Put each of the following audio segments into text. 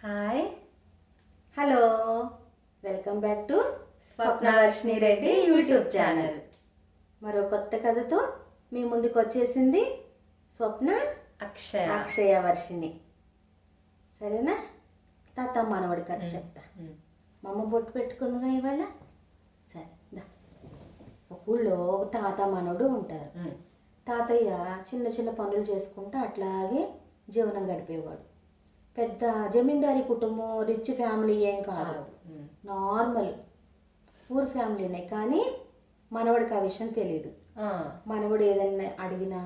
Hi, hello, welcome back to Swapnavarshini Reddy YouTube channel. మరో కొత్త కథతో మీ ముందుకు వచ్చేసింది స్వప్న అక్షయ వర్షిణి. సరేనా? తాత మనవడి కథ చెప్తా. మా అమ్మ బొట్టు పెట్టుకుందిగా ఇవాళ. సరే దా. ఒక ఊళ్ళో ఒక తాత మనవడు ఉంటారు. తాతయ్య చిన్న చిన్న పనులు చేసుకుంటూ అట్లాగే జీవనం గడిపేవాడు. పెద్ద జమీందారీ కుటుంబం, రిచ్ ఫ్యామిలీ ఏం కాదు, నార్మల్ పూర్ ఫ్యామిలీనే. కానీ మనవడికి ఆ విషయం తెలియదు. మనవడు ఏదైనా అడిగినా,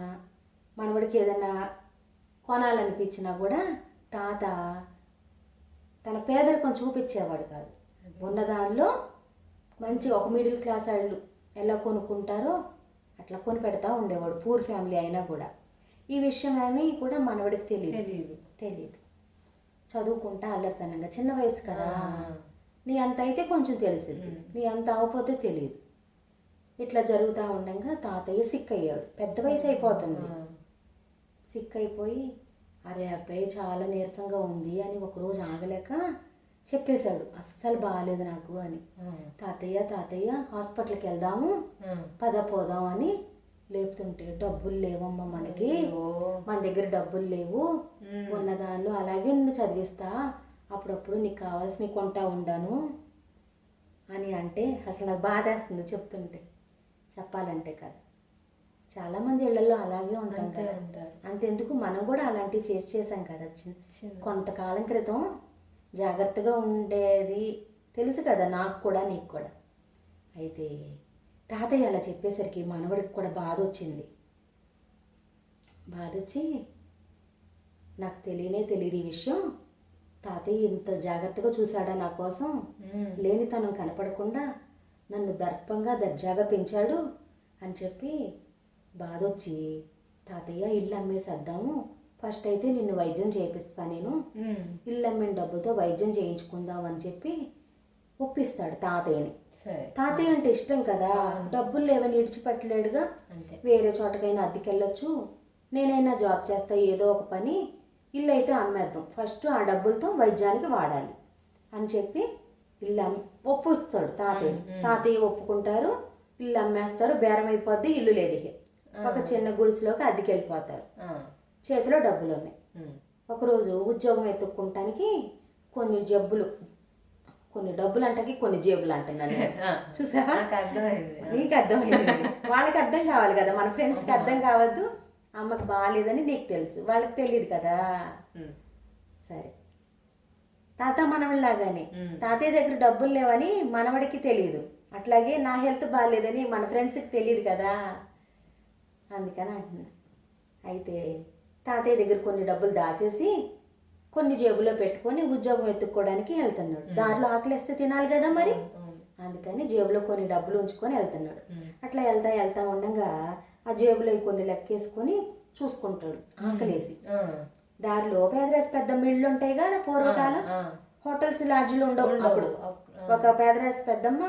మనవడికి ఏదైనా కొనాలనిపించినా కూడా తాత తన పేదరికం చూపించేవాడు కాదు. ఉన్న దానిలో మంచి ఒక మిడిల్ క్లాస్ వాళ్ళు ఎలా కొనుక్కుంటారో అట్లా కొని పెడతా ఉండేవాడు, పూర్ ఫ్యామిలీ అయినా కూడా. ఈ విషయం ఏమీ కూడా మనవడికి తెలియదు. చదువుకుంటా అల్లరితనంగా, చిన్న వయసు కదా, నీ అంత అయితే కొంచెం తెలిసింది, నీ అంత అవ్వకపోతే తెలియదు. ఇట్లా జరుగుతూ ఉండగా తాతయ్య సిక్ అయ్యాడు. పెద్ద వయసు అయిపోతుంది. సిక్ అయిపోయి అరే అబ్బాయి చాలా నీరసంగా ఉంది అని ఒకరోజు ఆగలేక చెప్పేశాడు, అస్సలు బాగాలేదు నాకు అని. తాతయ్య హాస్పిటల్కి వెళ్దాము, పోదాం అని లేపుతుంటే, డబ్బులు లేవమ్మా మనకి, మన దగ్గర డబ్బులు లేవు, ఉన్న దానిలో అలాగే నిన్ను చదివిస్తా, అప్పుడప్పుడు నీకు కావాల్సి కొంటా ఉండాను అని అంటే అసలు నాకు బాధేస్తుంది చెప్తుంటే, చెప్పాలంటే కదా. చాలామంది ఇళ్లలో అలాగే ఉంటాం కదా. అంతెందుకు మనం కూడా అలాంటివి ఫేస్ చేసాం కదా. కొంతకాలం క్రితం జాగ్రత్తగా ఉండేది తెలుసు కదా నాకు కూడా, నీకు కూడా. అయితే తాతయ్య అలా చెప్పేసరికి మనవడికి కూడా బాధ వచ్చి నాకు తెలియదు ఈ విషయం, తాతయ్య ఇంత జాగ్రత్తగా చూశాడా నా కోసం, లేనితనం కనపడకుండా నన్ను దర్జాగా పెంచాడు అని చెప్పి బాధ వచ్చి, తాతయ్య ఇల్లు అమ్మేసేద్దాము, ఫస్ట్ అయితే నిన్ను వైద్యం చేయిస్తా, నేను ఇల్లు అమ్మిన డబ్బుతో వైద్యం చేయించుకుందాం అని చెప్పి ఒప్పిస్తాడు తాతయ్యని. తాతయ్య అంటే ఇష్టం కదా, డబ్బులు లేవని విడిచిపెట్టలేడుగా. వేరే చోటకైనా అద్దెకెళ్ళొచ్చు, నేనైనా జాబ్ చేస్తా, ఏదో ఒక పని, ఇల్లు అయితే అమ్మేద్దాం, ఫస్ట్ ఆ డబ్బులతో వైద్యానికి వాడాలి అని చెప్పి ఇల్లు ఒప్పుస్తాడు తాతయ్య ఒప్పుకుంటారు. ఇల్లు అమ్మేస్తారు, బేరం అయిపోద్ది, ఇల్లు లేదు. ఒక చిన్న గుడిసెలోకి అద్దెకెళ్ళిపోతారు. చేతిలో డబ్బులు ఉన్నాయి. ఒకరోజు ఉద్యోగం ఎత్తుక్కుంటానికి కొన్ని డబ్బులు అంటకి కొన్ని జేబులు అంటున్నాను. చూసావా? నీకు అర్థమైంది, వాళ్ళకి అర్థం కావాలి కదా, మన ఫ్రెండ్స్కి అర్థం కావద్దు. అమ్మకి బాగాలేదని నీకు తెలుసు, వాళ్ళకి తెలియదు కదా. సరే, తాత మనవడిలాగానే తాతయ్య దగ్గర డబ్బులు లేవని మనవడికి తెలియదు, అట్లాగే నా హెల్త్ బాగాలేదని మన ఫ్రెండ్స్కి తెలియదు కదా, అందుకని అంటున్నా. అయితే తాతయ్య దగ్గర కొన్ని డబ్బులు దాచేసి కొన్ని జేబులో పెట్టుకొని ఉద్యోగం ఎత్తుక్కోవడానికి వెళ్తున్నాడు. దారిలో ఆకలిస్తే తినాలి కదా మరి, అందుకని జేబులో కొన్ని డబ్బులు ఉంచుకొని వెళ్తున్నాడు. అట్లా వెళ్తా ఉండగా ఆ జేబులో కొన్ని లెక్కేసుకొని చూసుకుంటాడు ఆకలేసి. దారిలో పేదరాశి పెద్ద మిళ్ళు ఉంటాయి కదా, పూర్వకాలం హోటల్స్ లాడ్జ్లు ఉండవు అప్పుడు. ఒక పేదరాశి పెద్దమ్మ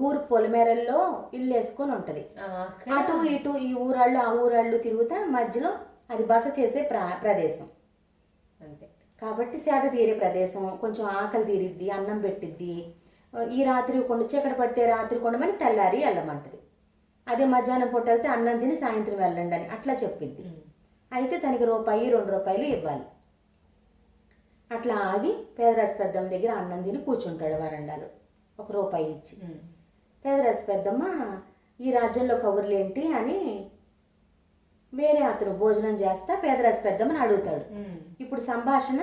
ఊరు పొలిమేరల్లో ఇల్లు వేసుకొని ఉంటది. అటు ఇటు ఈ ఊరాళ్ళు ఆ ఊరాళ్ళు తిరుగుతా మధ్యలో అది బస చేసే ప్రదేశం. అంతే కాబట్టి సేద తీరే ప్రదేశం, కొంచెం ఆకలి తీరిద్ది, అన్నం పెట్టిద్ది. ఈ రాత్రి కొండ చీకటి పడితే రాత్రి కొండమని తెల్లారి వెళ్ళమంటది. అదే మధ్యాహ్నం పూట వెళ్తే అన్నం తిని సాయంత్రం వెళ్ళండి అని అట్లా చెప్పిద్ది. అయితే తనకి ₹2 ఇవ్వాలి. అట్లా ఆగి పేదరాశి పెద్దమ్మ దగ్గర అన్నం తిని కూర్చుంటాడు వరండాలో, ₹1 ఇచ్చి. పేదరాశి పెద్దమ్మ ఈ రాజ్యంలో కబుర్లేంటి అని వేరే అతను భోజనం చేస్తా పేదరాశి పెద్దమ్మని అడుగుతాడు. ఇప్పుడు సంభాషణ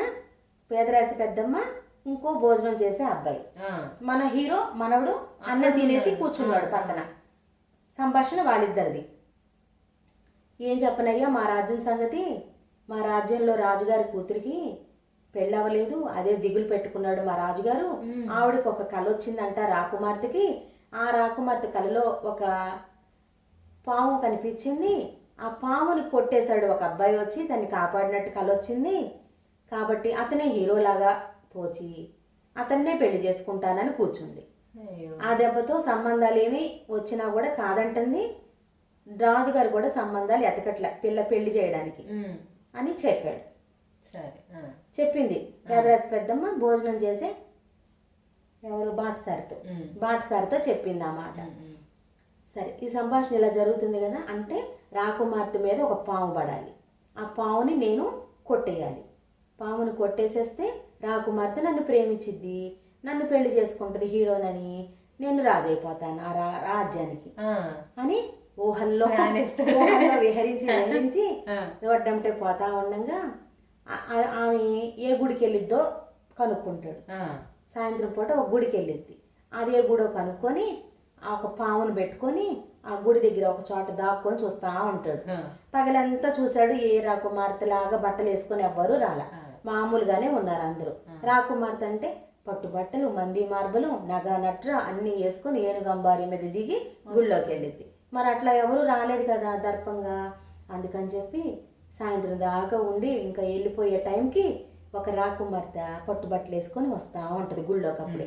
పేదరాశి పెద్దమ్మ ఇంకో భోజనం చేసే అబ్బాయి, మన హీరో మనవడు అన్నం తినేసి కూర్చున్నాడు పక్కన. సంభాషణ వాళ్ళిద్దరిది. ఏం చెప్పనయ్యా మా రాజ్యం సంగతి, మా రాజ్యంలో రాజుగారి కూతురికి పెళ్ళవలేదు, అదే దిగులు పెట్టుకున్నాడు మా రాజుగారు. ఆవిడకి ఒక కళ వచ్చిందంట రాకుమార్తెకి. ఆ రాకుమార్తె కళలో ఒక పాము కనిపించింది. ఆ పాముని కొట్టేశాడు ఒక అబ్బాయి వచ్చి, దాన్ని కాపాడినట్టు కళ వచ్చింది. కాబట్టి అతనే హీరోలాగా తోచి అతన్నే పెళ్లి చేసుకుంటానని కూర్చుంది. ఆ దెబ్బతో సంబంధాలు ఏమి వచ్చినా కూడా కాదంటుంది. రాజుగారు కూడా సంబంధాలు ఎతకట్ల పెళ్లి చేయడానికి అని చెప్పాడు. చెప్పింది పేదరాశి పెద్దమ్మ భోజనం చేసే ఎవరు బాటసారితో చెప్పింది ఆ మాట. సరే, ఈ సంభాషణ ఇలా జరుగుతుంది కదా. అంటే రాకుమార్తె మీద ఒక పాము పడాలి, ఆ పాముని నేను కొట్టేయాలి. పాముని కొట్టేసేస్తే రాకుమార్తె నన్ను ప్రేమించిద్ది, నన్ను పెళ్లి చేసుకుంటుంది హీరోనని, నేను రాజైపోతాను ఆ రాజ్యానికి అని ఊహల్లో విహరించి రోడ్డంటే పోతా ఉండగా ఆమె ఏ గుడికి వెళ్ళిద్దో కనుక్కుంటాడు. సాయంత్రం పూట ఒక గుడికి వెళ్ళిద్ది. అదే గుడో కనుక్కొని ఒక పామును పెట్టుకొని ఆ గుడి దగ్గర ఒక చోట దాక్కొని చూస్తూ ఉంటాడు. పగలంతా చూశాడు, ఏ రాకుమార్తెలాగా బట్టలు వేసుకొని ఎవ్వరూ రాలా, మామూలుగానే ఉన్నారు అందరూ. రాకుమార్తె అంటే పట్టుబట్టలు, మంది మార్బలు, నగ నట్ర అన్నీ వేసుకొని ఏనుగంబారి మీద దిగి గుళ్ళోకి వెళ్ళిద్ది. మరి అట్లా ఎవరు రాలేదు కదా దర్పంగా. అందుకని చెప్పి సాయంత్రం దాకా ఉండి ఇంకా వెళ్ళిపోయే టైంకి ఒక రాకుమార్తె పట్టుబట్టలు వేసుకొని వస్తూ ఉంటుంది గుళ్ళోకి. అప్పుడే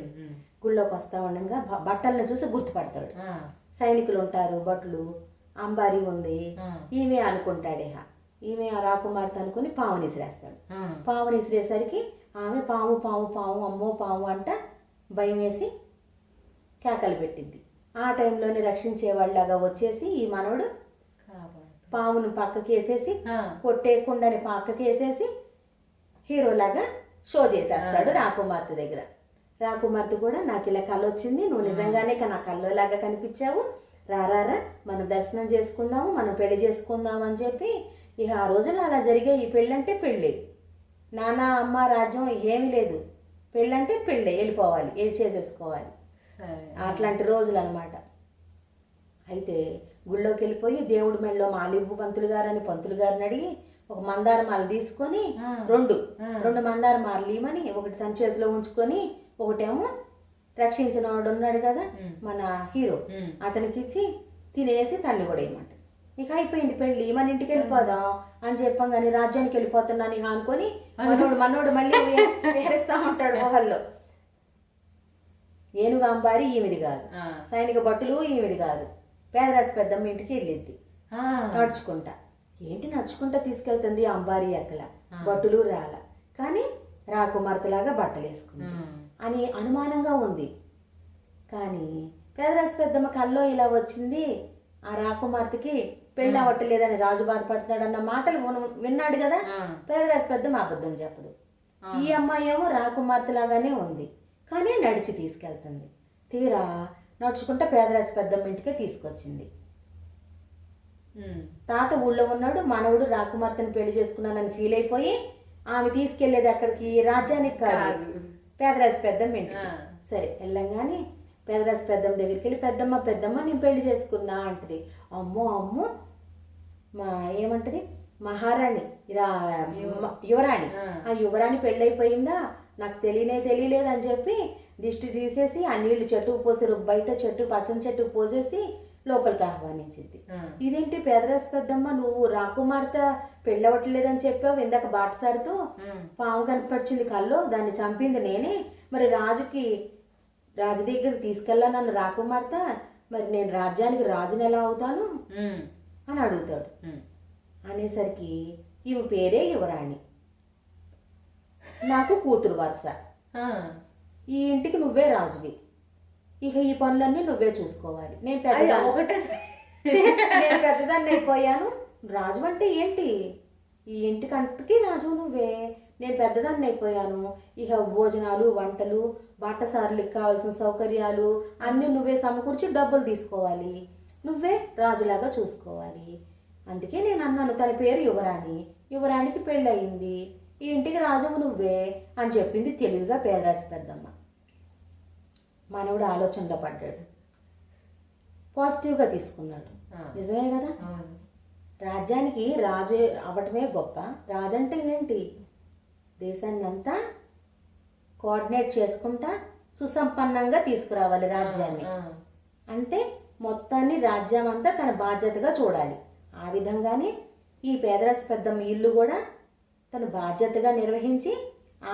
గుళ్ళోకి వస్తూ ఉండగా బట్టలను చూసి గుర్తుపడతాడు. సైనికులు ఉంటారు, బట్టలు, అంబారి ఉంది, ఈమె అనుకుంటాడే. ఈమె ఆ రాకుమార్తె అనుకుని పావుని విసిరేస్తాడు. పావుని విసిరేసరికి ఆమె పాము పాము పాము అమ్మో పాము అంట భయం వేసి కేకలు పెట్టిద్ది. ఆ టైంలోనే రక్షించేవాళ్ళలాగా వచ్చేసి ఈ మనవడు పామును పక్కకి వేసేసి కొట్టేయకుండానే పక్కకి వేసేసి హీరోలాగా షో చేసేస్తాడు రాకుమార్తె దగ్గర. రాకుమార్తె కూడా నాకు ఇలా కళ్ళు వచ్చింది, నువ్వు నిజంగానే నా కళ్ళలాగా కనిపించావు, రారా మనం దర్శనం చేసుకుందాము, మనం పెళ్లి చేసుకుందాము అని చెప్పి ఇక ఆ రోజుల్లో అలా జరిగే. ఈ పెళ్ళంటే పెళ్ళి, నాన్న అమ్మ రాజ్యం ఏమీ లేదు, పెళ్ళంటే పెళ్ళి, వెళ్ళిపోవాలి, వెళ్ళి చేసేసుకోవాలి. అట్లాంటి రోజులు అనమాట. అయితే గుళ్ళోకి వెళ్ళిపోయి దేవుడి మెళ్ళలో మాలివ్వు పంతులు గారిని అడిగి ఒక మందార మాల తీసుకొని రెండు మందార మాలలు ఇవ్వమని, ఒకటి తన చేతిలో ఉంచుకొని ఒకటేమో రక్షించిన వాడు ఉన్నాడు కదా మన హీరో, అతనికి ఇచ్చి తినేసి తల్లి కూడా ఇవ్వమంట. ఇక అయిపోయింది పెళ్ళి, మన ఇంటికి వెళ్ళిపోదాం అని చెప్పంగానే రాజ్యానికి వెళ్ళిపోతున్నాను ఇక అనుకొని మనోడు మళ్ళీ వేరేస్తా ఉంటాడు మొహల్లో. ఏనుగు అంబారి ఈమెది కాదు, సైనిక బట్టలు ఈమెది కాదు, పేదరాశి పెద్దమ్మ ఇంటికి వెళ్ళిద్ది నడుచుకుంటా. ఏంటి నడుచుకుంటా తీసుకెళ్తుంది అంబారి ఎక్కల, బట్టలు రాల, కానీ రాకుమార్తెలాగా బట్టలు వేసుకుంది అని అనుమానంగా ఉంది. కానీ పేదరాశి పెద్దమ్మ కల్లో ఇలా వచ్చింది, ఆ రాకుమార్తెకి పెళ్ళి అవ్వట్లేదని రాజు బాధపడుతున్నాడన్న మాటలు విన్నాడు కదా. పేదరాశి పెద్దమ్మ అబద్ధం చెప్పదు. ఈ అమ్మాయి ఏమో రాకుమార్తెలాగానే ఉంది, కానీ నడిచి తీసుకెళ్తుంది. తీరా నడుచుకుంటా పేదరాశి పెద్దమ్మ ఇంటికే తీసుకొచ్చింది. తాత ఊళ్ళో ఉన్నాడు, మనవుడు రాకుమార్తెను పెళ్లి చేసుకున్నానని ఫీల్ అయిపోయి ఆమె తీసుకెళ్లేది అక్కడికి రాజ్యానికి కాదు, పేదరాశి పెద్దమ్మ ఇంటికి. సరే వెళ్ళంగానే పేదరాశి పెద్దమ్మ దగ్గరికి వెళ్ళి పెద్దమ్మ నేను పెళ్లి చేసుకున్నా అంటది. అమ్మో ఏమంటది మహారాణి యువరాణి, ఆ యువరాణి పెళ్ళైపోయిందా, నాకు తెలియలేదు అని చెప్పి దిష్టి తీసేసి ఆ నీళ్లు చెట్టుకు పోసి బయట పచ్చని చెట్టుకు పోసేసి లోపలికి ఆహ్వానించింది. ఇదేంటి పేదరాశి పెద్దమ్మ, నువ్వు రాకుమార్తె పెళ్ళవట్లేదని చెప్పావు, ఇందాక బాటసారితో పాము కనపరిచింది కల్లో, దాన్ని చంపింది నేనే, మరి రాజు దగ్గరికి తీసుకెళ్ళా నన్ను రాకుమార్తె, మరి నేను రాజ్యానికి రాజుని ఎలా అవుతాను అని అడుగుతాడు. అనేసరికి ఈమె పేరే యువరాణి, నాకు కూతురు వరుస, ఈ ఇంటికి నువ్వే రాజువి, ఇక ఈ పనులన్నీ నువ్వే చూసుకోవాలి, నేను పెద్దదాన్ని అయిపోయాను, రాజు అంటే ఏంటి, ఈ ఇంటికి అంతకి రాజు నువ్వే, నేను పెద్దదాన్ని అయిపోయాను, ఇక భోజనాలు వంటలు బాటసారులకు కావాల్సిన సౌకర్యాలు అన్నీ నువ్వే సమకూర్చి డబ్బులు తీసుకోవాలి, నువ్వే రాజులాగా చూసుకోవాలి. అందుకే నేను అన్నాను తన పేరు యువరాణికి పెళ్ళి అయింది, ఈ ఇంటికి రాజువు నువ్వే అని చెప్పింది తెలివిగా పేదరాశి పెద్దమ్మ. మనవుడు ఆలోచనలో పడ్డాడు, పాజిటివ్గా తీసుకున్నాడు. నిజమే కదా, రాజ్యానికి రాజు అవ్వటమే గొప్ప, రాజు అంటే ఏంటి, దేశాన్ని అంతా కోఆర్డినేట్ చేసుకుంటా సుసంపన్నంగా తీసుకురావాలి రాజ్యాన్ని, అంటే మొత్తాన్ని రాజ్యం అంతా తన బాధ్యతగా చూడాలి. ఆ విధంగానే ఈ పేదరాశి పెద్దమ్మ ఇల్లు కూడా తను బాధ్యతగా నిర్వహించి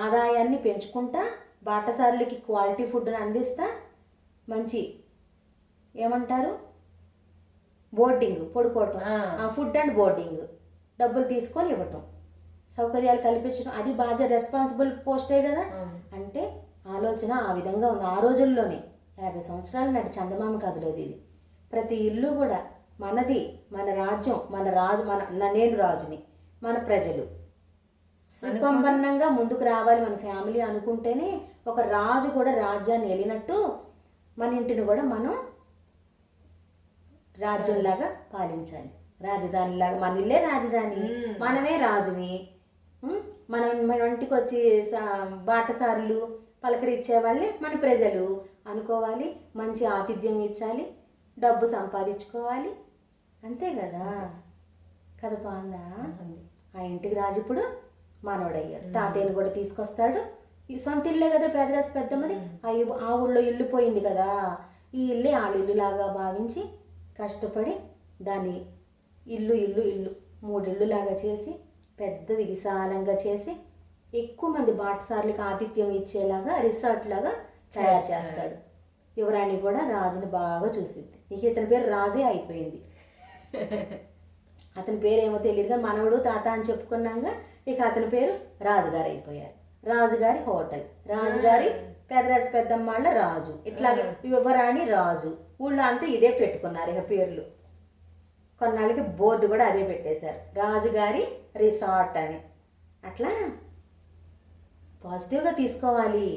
ఆదాయాన్ని పెంచుకుంటా బాటసారులకి క్వాలిటీ ఫుడ్ని అందిస్తా మంచి ఏమంటారు బోర్డింగ్ పడుకోవటం, ఫుడ్ అండ్ బోర్డింగ్ డబ్బులు తీసుకొని ఇవ్వటం, సౌకర్యాలు కల్పించడం అది బాగా రెస్పాన్సిబుల్ పోస్టే కదా. అంటే ఆలోచన ఆ విధంగా ఉంది ఆ రోజుల్లోనే. 50 సంవత్సరాల నాటి చందమామ కథలోది ఇది. ప్రతి ఇల్లు కూడా మనది, మన రాజ్యం, మన రాజు, నేను రాజుని, మన ప్రజలు సుసంపన్నంగా ముందుకు రావాలి మన ఫ్యామిలీ అనుకుంటేనే ఒక రాజు కూడా రాజ్యాన్ని వెళ్ళినట్టు మన ఇంటిని కూడా మనం రాజ్యంలాగా పాలించాలి. రాజధానిలాగా, మన ఇల్లే రాజధాని, మనమే రాజుని. మన ఇంటికి వచ్చి బాటసారులు పలకరించే వాళ్ళే మన ప్రజలు అనుకోవాలి. మంచి ఆతిథ్యం ఇచ్చాలి, డబ్బు సంపాదించుకోవాలి, అంతే కదా. కథ బాగుందా? ఆ ఇంటికి రాజు ఇప్పుడు మనవడయ్యాడు. తాతయ్యను కూడా తీసుకొస్తాడు. ఈ సొంత ఇల్లే కదా పెదరాశి పెద్దమ్మది. ఆ ఊళ్ళో ఇల్లు పోయింది కదా, ఈ ఇల్లే వాళ్ళ ఇల్లులాగా భావించి కష్టపడి దాన్ని ఇల్లు 3 ఇళ్ళులాగా చేసి పెద్దది విశాలంగా చేసి ఎక్కువ మంది బాటసార్లకు ఆతిథ్యం ఇచ్చేలాగా రిసార్ట్ లాగా తయారు చేస్తాడు. యువరాణి కూడా రాజుని బాగా చూసిద్ది. ఇక ఇతని పేరు రాజే అయిపోయింది. అతని పేరు ఏమో తెలియదు కానీ మనవడు తాత అని చెప్పుకున్నాక ఇక అతని పేరు రాజుగారు అయిపోయారు. రాజుగారి హోటల్, రాజుగారి పెదరాశి పెద్దమ్మాళ్ళ రాజు, ఇట్లాగే యువరాణి రాజు. ఊళ్ళో అంతా ఇదే పెట్టుకున్నారు ఇక పేర్లు. కొన్నాళ్ళకి బోర్డు కూడా అదే పెట్టేశారు, రాజుగారి రిసార్ట్ అని. అట్లా పాజిటివ్గా తీసుకోవాలి.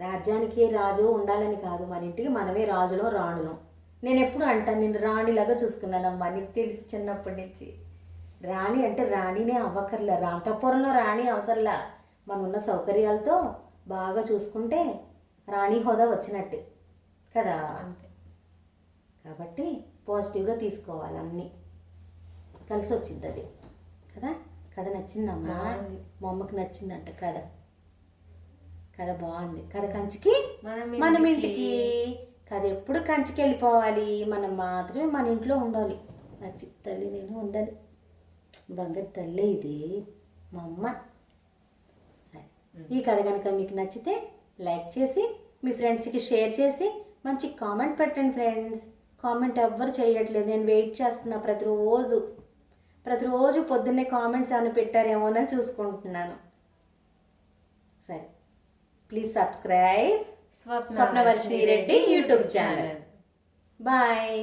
రాజ్యానికి రాజు ఉండాలని కాదు, మన ఇంటికి మనమే రాజులో రాణులో. నేను ఎప్పుడు అంటాను, నేను రాణిలాగా చూసుకున్నానమ్మా, నీకు తెలిసి చిన్నప్పటి నుంచి. రాణి అంటే రాణినే అవ్వకర్లే, అంతఃపురంలో రాణి అవసరంలా. మనం ఉన్న సౌకర్యాలతో బాగా చూసుకుంటే రాణి హోదా వచ్చినట్టే కదా. కాబట్టి పాజిటివ్గా తీసుకోవాలి, అన్నీ కలిసి వచ్చింది అది కదా. కథ నచ్చిందమ్మా, మా అమ్మకి నచ్చిందంట కథ. కథ బాగుంది. కథ కంచికి మనం ఇంటికి. కథ ఎప్పుడు కంచికి వెళ్ళిపోవాలి, మనం మాత్రమే మన ఇంట్లో ఉండాలి. నచ్చి తల్లి నేను ఉండాలి, బంగారు తల్లి ఇది మా అమ్మ. సరే, ఈ కథ కనుక మీకు నచ్చితే లైక్ చేసి మీ ఫ్రెండ్స్కి షేర్ చేసి మంచి కామెంట్ పెట్టండి ఫ్రెండ్స్. కామెంట్ ఎవ్వరు చేయట్లేదు, నేను వెయిట్ చేస్తున్నా. ప్రతిరోజు పొద్దున్నే కామెంట్స్ ఏమైనా పెట్టారేమోనని చూసుకుంటున్నాను. సరే, please subscribe Swapnavarshini Reddy YouTube channel. Bye.